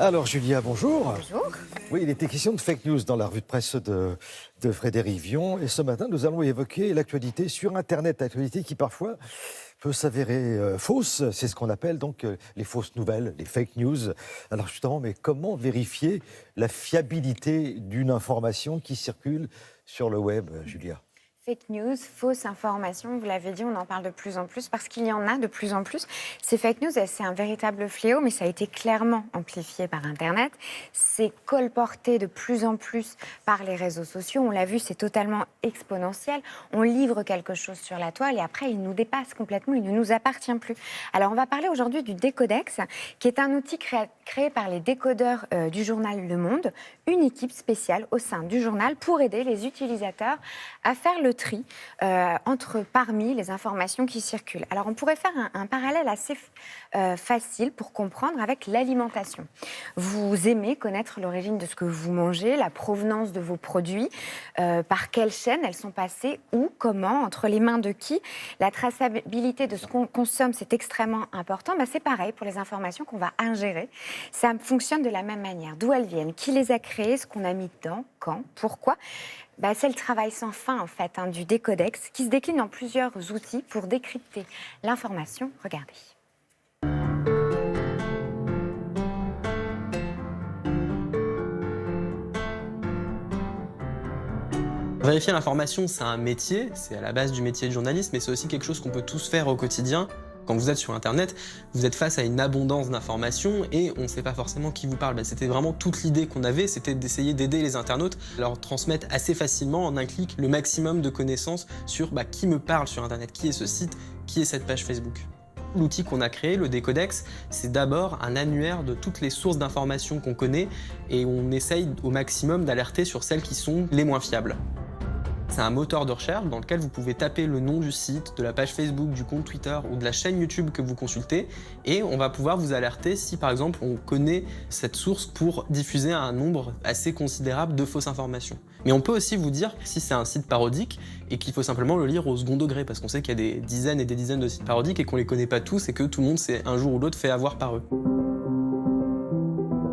Alors Julia, bonjour. Bonjour. Oui, il était question de fake news dans la revue de presse de Frédéric Vion. Et ce matin, nous allons évoquer l'actualité sur Internet, l'actualité qui parfois peut s'avérer fausse. C'est ce qu'on appelle donc les fausses nouvelles, les fake news. Alors justement, mais comment vérifier la fiabilité d'une information qui circule sur le web, Julia ? Fake news, fausse information, vous l'avez dit, on en parle de plus en plus parce qu'il y en a de plus en plus. Ces fake news, c'est un véritable fléau, mais ça a été clairement amplifié par Internet. C'est colporté de plus en plus par les réseaux sociaux. On l'a vu, c'est totalement exponentiel. On livre quelque chose sur la toile et après, il nous dépasse complètement, il ne nous appartient plus. Alors, on va parler aujourd'hui du Décodex, qui est un outil créé par les décodeurs du journal Le Monde, une équipe spéciale au sein du journal pour aider les utilisateurs à faire le tri parmi les informations qui circulent. Alors, on pourrait faire un parallèle assez facile pour comprendre avec l'alimentation. Vous aimez connaître l'origine de ce que vous mangez, la provenance de vos produits, par quelle chaîne elles sont passées, où, comment, entre les mains de qui. La traçabilité de ce qu'on consomme, c'est extrêmement important. C'est pareil pour les informations qu'on va ingérer. Ça fonctionne de la même manière. D'où elles viennent, qui les a créées, ce qu'on a mis dedans, quand, pourquoi. C'est le travail sans fin, en fait, du Décodex, qui se décline en plusieurs outils pour décrypter l'information. Regardez. Vérifier l'information, c'est un métier, c'est à la base du métier de journaliste, mais c'est aussi quelque chose qu'on peut tous faire au quotidien. Quand vous êtes sur Internet, vous êtes face à une abondance d'informations et on ne sait pas forcément qui vous parle. C'était vraiment toute l'idée qu'on avait, c'était d'essayer d'aider les internautes à leur transmettre assez facilement, en un clic, le maximum de connaissances sur qui me parle sur Internet, qui est ce site, qui est cette page Facebook. L'outil qu'on a créé, le Décodex, c'est d'abord un annuaire de toutes les sources d'informations qu'on connaît et on essaye au maximum d'alerter sur celles qui sont les moins fiables. C'est un moteur de recherche dans lequel vous pouvez taper le nom du site, de la page Facebook, du compte Twitter ou de la chaîne YouTube que vous consultez et on va pouvoir vous alerter si par exemple on connaît cette source pour diffuser un nombre assez considérable de fausses informations. Mais on peut aussi vous dire si c'est un site parodique et qu'il faut simplement le lire au second degré parce qu'on sait qu'il y a des dizaines et des dizaines de sites parodiques et qu'on les connaît pas tous et que tout le monde s'est un jour ou l'autre fait avoir par eux.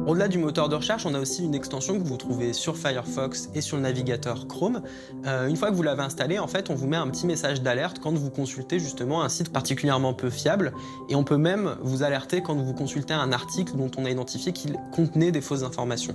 Au-delà du moteur de recherche, on a aussi une extension que vous trouvez sur Firefox et sur le navigateur Chrome. Une fois que vous l'avez installé, en fait, on vous met un petit message d'alerte quand vous consultez justement un site particulièrement peu fiable. Et on peut même vous alerter quand vous consultez un article dont on a identifié qu'il contenait des fausses informations.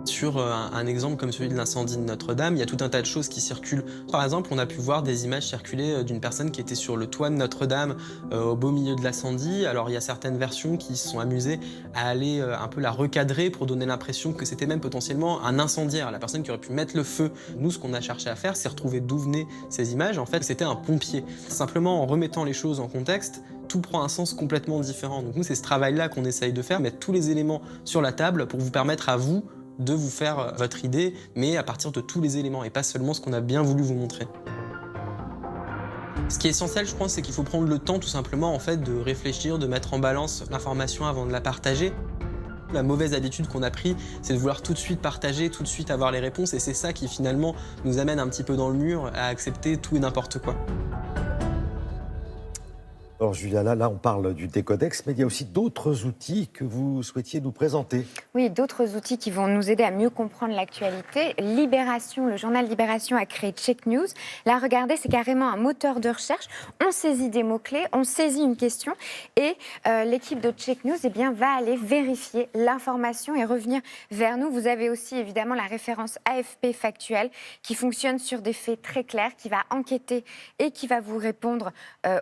Sur un exemple comme celui de l'incendie de Notre-Dame, il y a tout un tas de choses qui circulent. Par exemple, on a pu voir des images circuler d'une personne qui était sur le toit de Notre-Dame au beau milieu de l'incendie. Alors il y a certaines versions qui se sont amusées à aller un peu la recadrer pour donner l'impression que c'était même potentiellement un incendiaire, la personne qui aurait pu mettre le feu. Nous, ce qu'on a cherché à faire, c'est retrouver d'où venaient ces images. En fait, c'était un pompier. Simplement en remettant les choses en contexte, tout prend un sens complètement différent. Donc nous, c'est ce travail-là qu'on essaye de faire, mettre tous les éléments sur la table pour vous permettre à vous de vous faire votre idée, mais à partir de tous les éléments et pas seulement ce qu'on a bien voulu vous montrer. Ce qui est essentiel, je pense, c'est qu'il faut prendre le temps tout simplement en fait, de réfléchir, de mettre en balance l'information avant de la partager. La mauvaise habitude qu'on a pris, c'est de vouloir tout de suite partager, tout de suite avoir les réponses, et c'est ça qui finalement nous amène un petit peu dans le mur à accepter tout et n'importe quoi. Alors Julia, là on parle du Décodex, mais il y a aussi d'autres outils que vous souhaitiez nous présenter. Oui, d'autres outils qui vont nous aider à mieux comprendre l'actualité. Libération, le journal Libération a créé Check News. Là, regardez, c'est carrément un moteur de recherche. On saisit des mots-clés, on saisit une question et l'équipe de Check News va aller vérifier l'information et revenir vers nous. Vous avez aussi évidemment la référence AFP factuelle qui fonctionne sur des faits très clairs, qui va enquêter et qui va vous répondre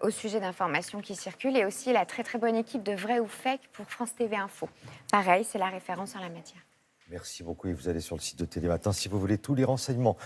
au sujet d'informations qui circulent, et aussi la très très bonne équipe de Vrai ou Fake pour France TV Info. Pareil, c'est la référence en la matière. Merci beaucoup et vous allez sur le site de Télématin si vous voulez tous les renseignements.